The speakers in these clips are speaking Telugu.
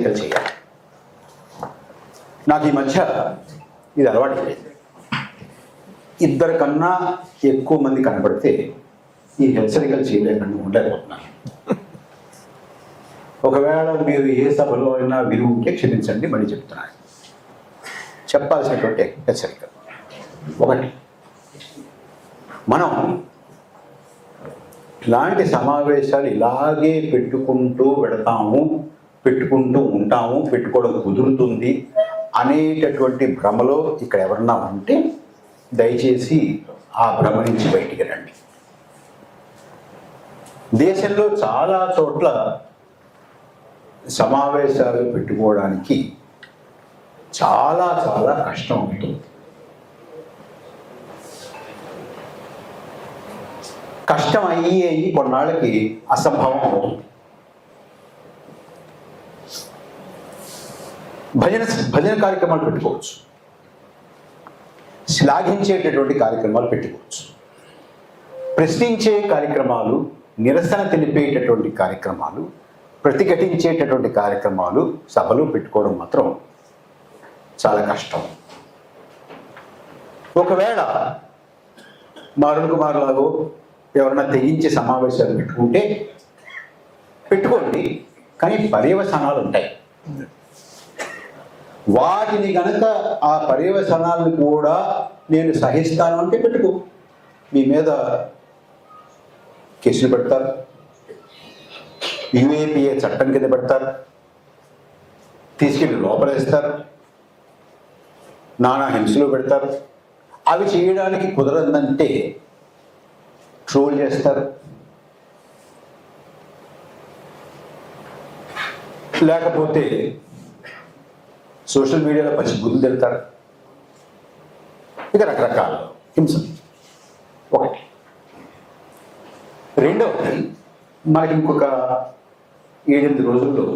హెచ్చరికలు చేయాలి. నాకు ఈ మధ్య ఇది అలవాటు లేదు. ఇద్దరు కన్నా ఎక్కువ మంది కనబడితే ఈ హెచ్చరికలు చేయలేకుండా ఉండలేకపోతున్నాను. ఒకవేళ మీరు ఏ సభలో అయినా విలువకే క్షమించండి, మళ్ళీ చెప్తున్నాను. చెప్పాల్సినటువంటి హెచ్చరిక ఒకటి, మనం ఇలాంటి సమావేశాలు ఇలాగే పెట్టుకుంటూ పెట్టుకుంటూ ఉంటాము, పెట్టుకోవడం కుదురుతుంది అనేటటువంటి భ్రమలో ఇక్కడ ఎవరన్నా ఉంటే దయచేసి ఆ భ్రమ నుంచి బయటికి రండి. దేశంలో చాలా చోట్ల సమావేశాలు పెట్టుకోవడానికి చాలా చాలా కష్టం అవుతుంది. కష్టం అయ్యి కొన్నాళ్ళకి అసంభవం అవుతుంది. భజన కార్యక్రమాలు పెట్టుకోవచ్చు, శ్లాఘించేటటువంటి కార్యక్రమాలు పెట్టుకోవచ్చు, ప్రశ్నించే కార్యక్రమాలు, నిరసన తెలిపేటటువంటి కార్యక్రమాలు, ప్రతిఘటించేటటువంటి కార్యక్రమాలు సభలు పెట్టుకోవడం మాత్రం చాలా కష్టం. ఒకవేళ మా అరుణ్ కుమార్ లాగో ఎవరన్నా తెగించి సమావేశాలు పెట్టుకోండి, కానీ పర్యవసానాలు ఉంటాయి. వాటిని గనక ఆ పర్యవసానాలను కూడా నేను సహిస్తాను అంటే పెట్టుకో. మీ మీద కేసులు పెడతారు, యూఏపీఏ చట్టం కింద పెడతారు, తీసుకెళ్ళి లోపలేస్తారు, నానా హింసలు పెడతారు. అవి చేయడానికి కుదరదంటే ట్రోల్ చేస్తారు, లేకపోతే సోషల్ మీడియాలో పచ్చి గుర్తు తిడతారు. ఇక రకరకాల హింసలు. ఒకటి. రెండవది, మనకి ఇంకొక 7-8 రోజుల్లో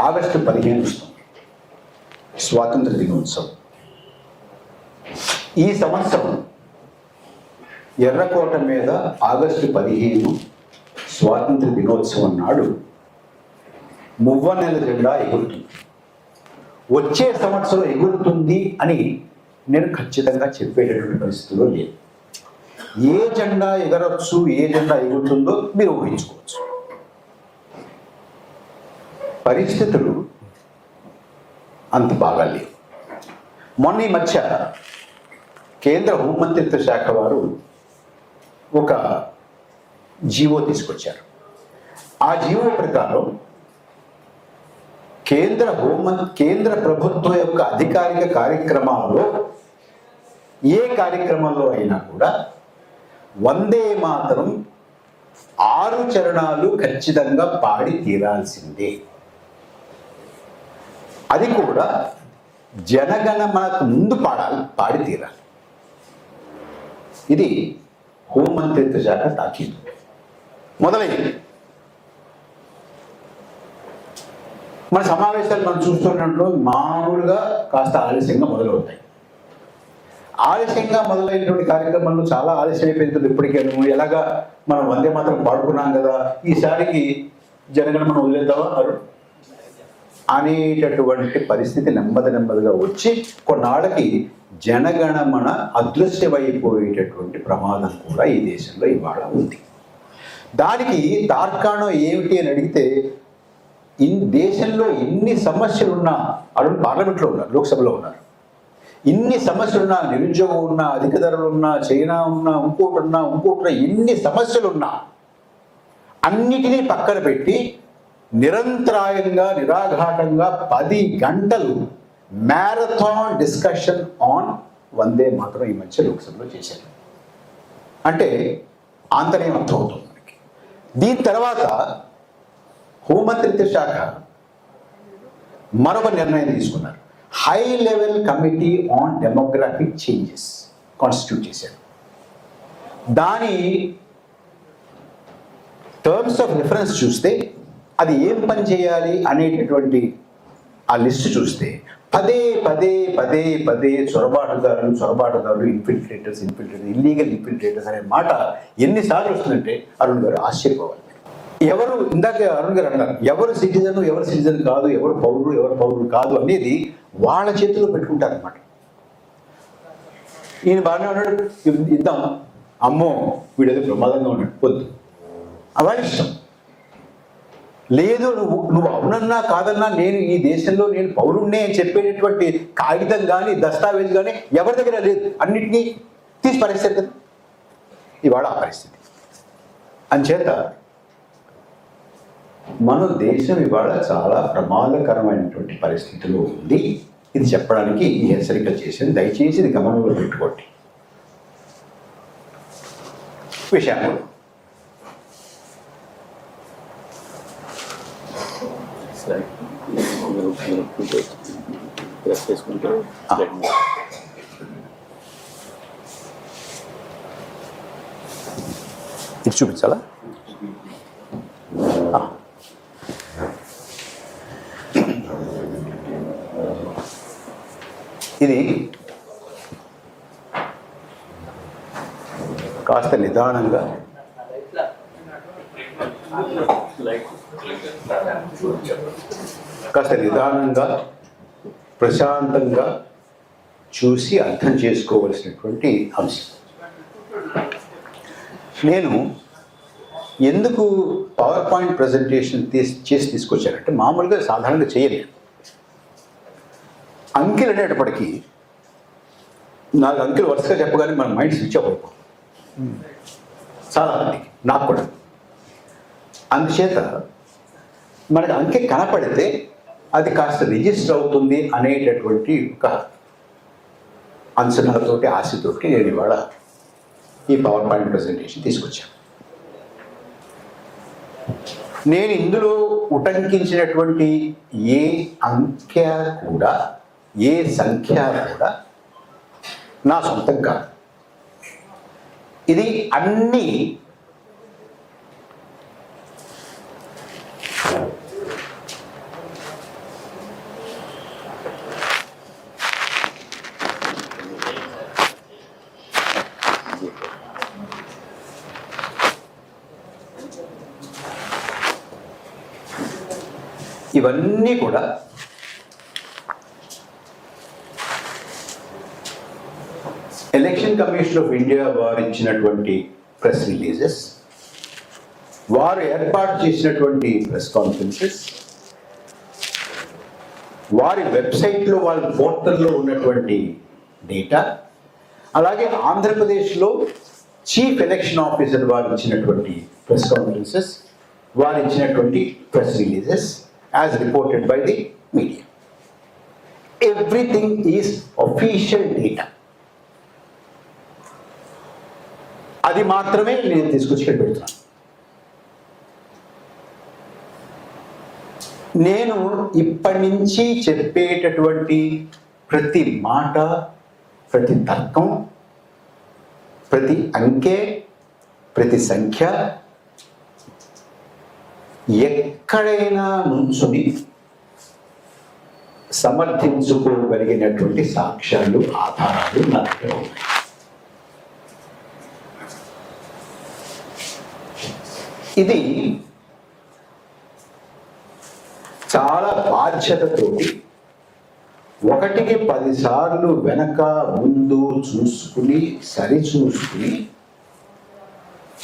ఆగస్టు 15 వస్తుంది, స్వాతంత్ర దినోత్సవం. ఈ సంవత్సరం ఎర్రకోట మీద ఆగస్టు 15 స్వాతంత్ర దినోత్సవం నాడు మువ్వన్నెల జెండా ఎగురుతుంది. వచ్చే సంవత్సరం ఎగురుతుంది అని నేను ఖచ్చితంగా చెప్పేటటువంటి పరిస్థితిలో లేదు. ఏ జెండా ఎగరొచ్చు, ఏ జెండా ఎగురుతుందో మీరు ఊహించుకోవచ్చు. పరిస్థితులు అంత బాగా లేవు. మొన్న ఈ మధ్య కేంద్ర హోంమంత్రిత్వ శాఖ వారు ఒక జీవో తీసుకొచ్చారు. ఆ జీవో ప్రకారం కేంద్ర ప్రభుత్వం యొక్క అధికారిక కార్యక్రమాల్లో ఏ కార్యక్రమంలో అయినా కూడా వందే మాతరం 6 చరణాలు ఖచ్చితంగా పాడి తీరాల్సిందే. అది కూడా జనగణమనకు ముందు పాడి తీరాలి. ఇది హోంమంత్రిత్వ శాఖ తాకీదు మొదలైంది. మన సమావేశాలు మనం చూస్తున్నట్లు మామూలుగా కాస్త ఆలస్యంగా మొదలవుతాయి. ఆలస్యంగా మొదలైనటువంటి కార్యక్రమాలు చాలా ఆలస్యం అయిపోయింది. ఇప్పటికే ఎలాగా మనం వందే మాత్రం పాడుకున్నాం కదా, ఈసారికి జనగణమన వదిలేద్దామా అనేటటువంటి పరిస్థితి నెమ్మదిగా వచ్చి కొన్నాళ్ళకి జనగణమన అదృశ్యమైపోయేటటువంటి ప్రమాదం కూడా ఈ దేశంలో ఇవాళ ఉంది. దానికి తార్కాణం ఏమిటి అని అడిగితే, దేశంలో ఎన్ని సమస్యలున్నా, అరుణ్ పార్లమెంట్లో ఉన్నారు, లోక్సభలో ఉన్నారు, ఇన్ని సమస్యలున్నా, నిరుద్యోగం ఉన్నా, అధిక ధరలు ఉన్నా, చైనా ఉన్నా, ఇంకోటి ఎన్ని సమస్యలున్నా అన్నిటినీ పక్కన పెట్టి నిరంతరాయంగా నిరాఘాటంగా 10 గంటలు మ్యారథాన్ డిస్కషన్ ఆన్ వందే మాత్రం ఈ మధ్య లోక్సభలో చేశారు. అంటే ఆంతర్యం అర్థమవుతుంది మనకి. దీని తర్వాత హోంమంత్రిత్వ శాఖ మరొక నిర్ణయం తీసుకున్నారు. High level committee on demographic changes constitute చేశారు. దాని టర్మ్స్ ఆఫ్ రిఫరెన్స్ చూస్తే, అది ఏం పని చేయాలి అనేటటువంటి ఆ లిస్టు చూస్తే పదే చొరబాటుదారులు ఇన్ఫిల్ట్రేటర్స్ ఇల్లీగల్ ఇన్ఫిల్ట్రేటర్స్ అనే మాట ఎన్నిసార్లు వస్తుందంటే అరుణ్ గారు ఆశ్చర్యపోవాలి. ఎవరు ఇందాక అరుణ్ గారు అన్నారు, ఎవరు సిటిజన్ కాదు, ఎవరు పౌరుడు కాదు అనేది వాళ్ళ చేతిలో పెట్టుకుంటారనమాట. ఈయన బాగానే ఉన్నాడు, ఇద్దాం, అమ్మో వీడేదో ప్రమాదంగా ఉన్నాడు, వద్దు, అలా ఇష్టం లేదు. నువ్వు అవునన్నా కాదన్నా నేను ఈ దేశంలో నేను పౌరుణ్ణే అని చెప్పేటటువంటి కాగితం కానీ దస్తావేజ్ కానీ ఎవరి దగ్గర లేదు, అన్నిటినీ తీసి పరిస్థితి కదా ఇవాళ ఆ పరిస్థితి. అంచేత మన దేశం ఇవాళ చాలా ప్రమాదకరమైనటువంటి పరిస్థితిలో ఉంది. ఇది చెప్పడానికి ఈ హెచ్చరికలు చేసింది, దయచేసి ఇది గమనంలో పెట్టుకోండి. విషయాలు ఇది చూపించాలా? ఇది కాస్త నిదానంగా ప్రశాంతంగా చూసి అర్థం చేసుకోవలసినటువంటి అంశం. నేను ఎందుకు పవర్ పాయింట్ ప్రజెంటేషన్ చేసి తీసుకొచ్చానంటే, మామూలుగా సాధారణంగా చేయలేదు. అంకెలు అనేటప్పటికీ 4 అంకెలు వరుసగా చెప్పగానే మన మైండ్ స్విచ్ ఆఫ్ అయిపోతుంది చాలా మందికి, నాకు కూడా. అందుచేత మనకి అంకె కనపడితే అది కాస్త రిజిస్టర్ అవుతుంది అనేటటువంటి ఒక అంచనాలతోటి ఆశతోటి నేను ఇవాళ ఈ పవర్ పాయింట్ ప్రజెంటేషన్ తీసుకొచ్చాను. నేను ఇందులో ఉటంకించినటువంటి ఏ అంకె కూడా, ఏ సంఖ్య కూడా నా సొంతం కాదు. ఇది అన్నీ ఇవన్నీ కూడా ఎలక్షన్ కమిషన్ ఆఫ్ ఇండియా వారు ఇచ్చినటువంటి ప్రెస్ రిలీజెస్, వారు ఏర్పాటు చేసినటువంటి ప్రెస్ కాన్ఫరెన్సెస్, వారి వెబ్సైట్లో వాళ్ళ పోర్టల్లో ఉన్నటువంటి డేటా, అలాగే ఆంధ్రప్రదేశ్లో చీఫ్ ఎలక్షన్ ఆఫీసర్ వారు ఇచ్చినటువంటి ప్రెస్ కాన్ఫరెన్సెస్, వారు ఇచ్చినటువంటి press releases as reported by the media. Everything is official data. అది మాత్రమే నేను తీసుకొచ్చి పెడుతున్నాను. నేను ఇప్పటి నుంచి చెప్పేటటువంటి ప్రతి మాట, ప్రతి తర్కం, ప్రతి అంకె, ప్రతి సంఖ్య ఎక్కడైనా నుంచుని సమర్థించుకోగలిగినటువంటి సాక్ష్యాలు, ఆధారాలు నా దగ్గర ఉన్నాయి. ఇది చాలా బాధ్యతతోటి 1కి 10 సార్లు వెనక ముందు చూసుకుని సరిచూసుకుని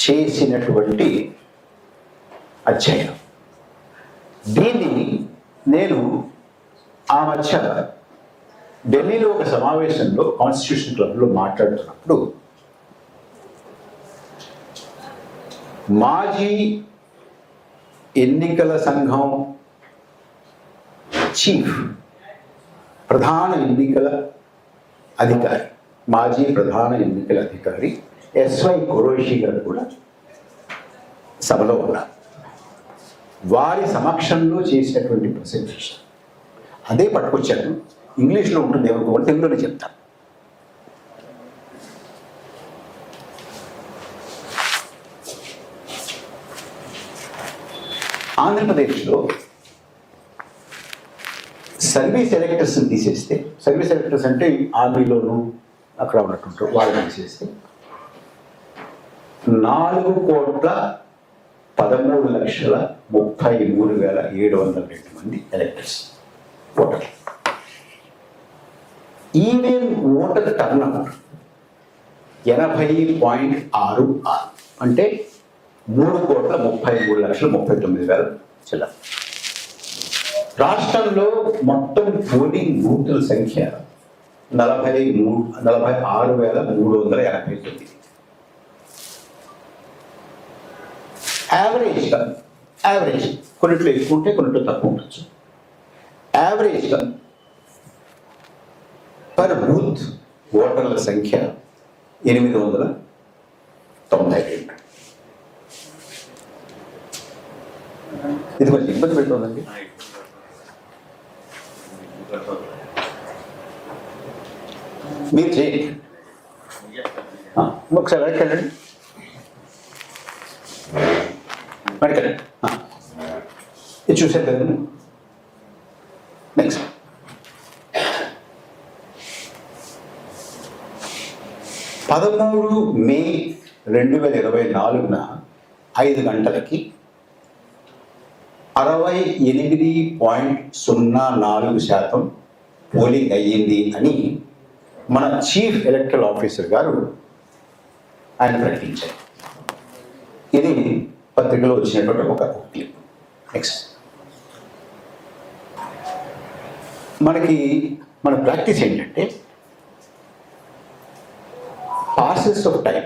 చేసినటువంటి అధ్యయనం. దీన్ని నేను ఆ మధ్య ఢిల్లీలో ఒక సమావేశంలో కాన్స్టిట్యూషన్ క్లబ్లో మాట్లాడుతున్నప్పుడు మాజీ ఎన్నికల సంఘం చీఫ్, ప్రధాన ఎన్నికల అధికారి, మాజీ ప్రధాన ఎన్నికల అధికారి ఎస్వై ఖురేషీ గారు కూడా సభలో ఉన్నారు. వారి సమక్షంలో చేసినటువంటి ప్రెజెంటేషన్ అదే పట్టుకొచ్చాను. ఇంగ్లీష్లో ఉంటుంది ఏమనుకోవాలి, తెలుగులోనే చెప్తాను. ఆంధ్రప్రదేశ్లో సర్వీస్ ఎలక్టర్స్ని తీసేస్తే, సర్వీస్ ఎలక్టర్స్ అంటే ఆర్మీలోనూ అక్కడ ఉన్నటువంటి వాళ్ళని తీసేస్తే 4,13,00,000 13,33,702 మంది electors voter. EVM voter turnout 80.66 అంటే 3,33,39,000 చిల్లర. రాష్ట్రంలో మొత్తం పోలింగ్ బూతుల సంఖ్య 46,389. యావరేజ్ కొన్నిట్లో ఎక్కువ ఉంటే కొన్నిట్లో తక్కువ ఉండొచ్చు. యావరేజ్గా పర్ బూత్ ఓటర్ల సంఖ్య 892. ఇది కొంచెం ఇబ్బంది పెడుతుందండి. మీరు చేయండి, ఒకసారి వెళ్ళండి, వెళ్ళండి. ఇది చూసారు కదండి. నెక్స్ట్ 13 మే 2024 5 గంటలకి 68.04% పోలింగ్ అయ్యింది అని మన చీఫ్ ఎలక్టరల్ ఆఫీసర్ గారు ఆయన ప్రకటించారు. ఇది పత్రికలో వచ్చినటువంటి ఒక క్లిప్. నెక్స్ట్ మన ప్రాక్టీస్ ఏంటంటే పాసెస్ ఆఫ్ టైం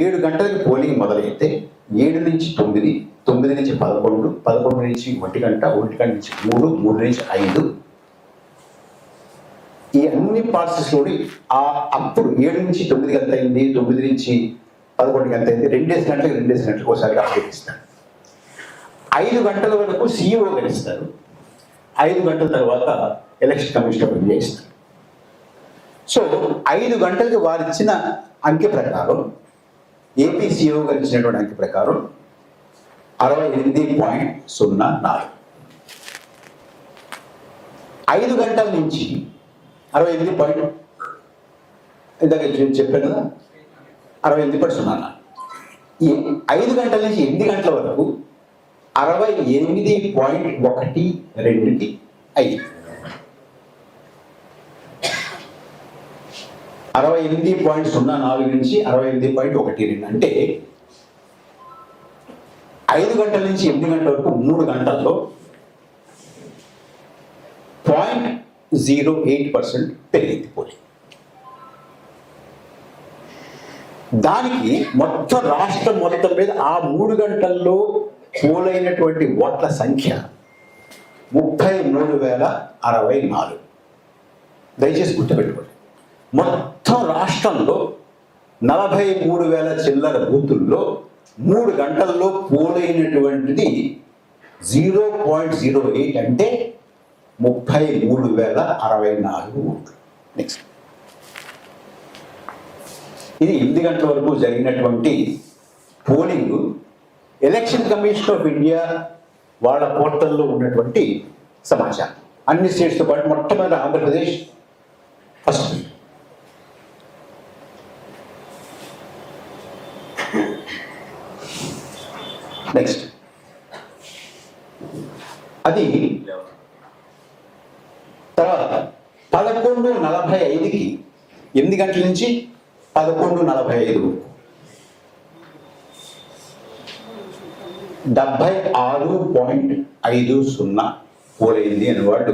7 గంటలకి పోలింగ్ మొదలైతే 7 నుంచి 9, 9 నుంచి 11, 11 నుంచి 1 గంట, 1 గంట నుంచి 3, 3 నుంచి 5, ఈ అన్ని పాసెస్లోని అప్పుడు 7 నుంచి 9 గంట అయింది, 9 నుంచి 11 గంట అయింది, 2 గంటలకు ఒకసారి అప్డేట్ ఇస్తారు. 5 గంటల వరకు CEO గెలుస్తారు. 5 గంటల తర్వాత ఎలక్షన్ కమిషన్ నిర్ణయిస్తారు. సో 5 గంటలకి వారు ఇచ్చిన అంకె ప్రకారం, ఏపీ CEO గారు ఇచ్చినటువంటి అంకె ప్రకారం 68.04. 5 గంటల నుంచి 68 ఇందాక చెప్పాను కదా, 68.04. ఈ 5 గంటల నుంచి 8 గంటల వరకు 68.12కి అయ్యింది. 68.04 నుంచి 68.12 అంటే 5 గంటల నుంచి 8 గంటల వరకు 3 గంటల్లో 0.08% పెరిగింది పోలింగ్. దానికి మొత్తం రాష్ట్రం మొత్తం మీద ఆ 3 గంటల్లో పోలైనటువంటి ఓట్ల సంఖ్య 33,064. దయచేసి గుర్తుపెట్టుకోండి, మొత్తం రాష్ట్రంలో 43,000 చిల్లర బూతుల్లో 3 గంటల్లో పోలైనటువంటిది 0.08 అంటే 33,064 ఓట్లు. నెక్స్ట్ ఇది 8 గంటల వరకు జరిగినటువంటి polling election commission of India వాళ్ళ పోర్టల్లో ఉన్నటువంటి సమాచారం. అన్ని స్టేట్స్తో పాటు మొట్టమొదటి ఆంధ్రప్రదేశ్ ఫస్ట్. నెక్స్ట్ అది తర్వాత 11:45కి 8 గంటల నుంచి 11:45 76.50 పోలైంది అని వాళ్ళ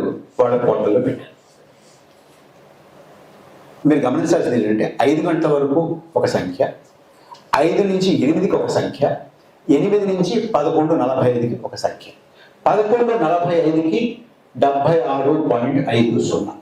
పోర్టల్లో పెట్టారు. మీరు గమనించాల్సింది ఏంటంటే 5 గంటల వరకు ఒక సంఖ్య, 5 నుంచి 8కి ఒక సంఖ్య, 8 నుంచి 11:45కి ఒక సంఖ్య, 11:45కి 76.50.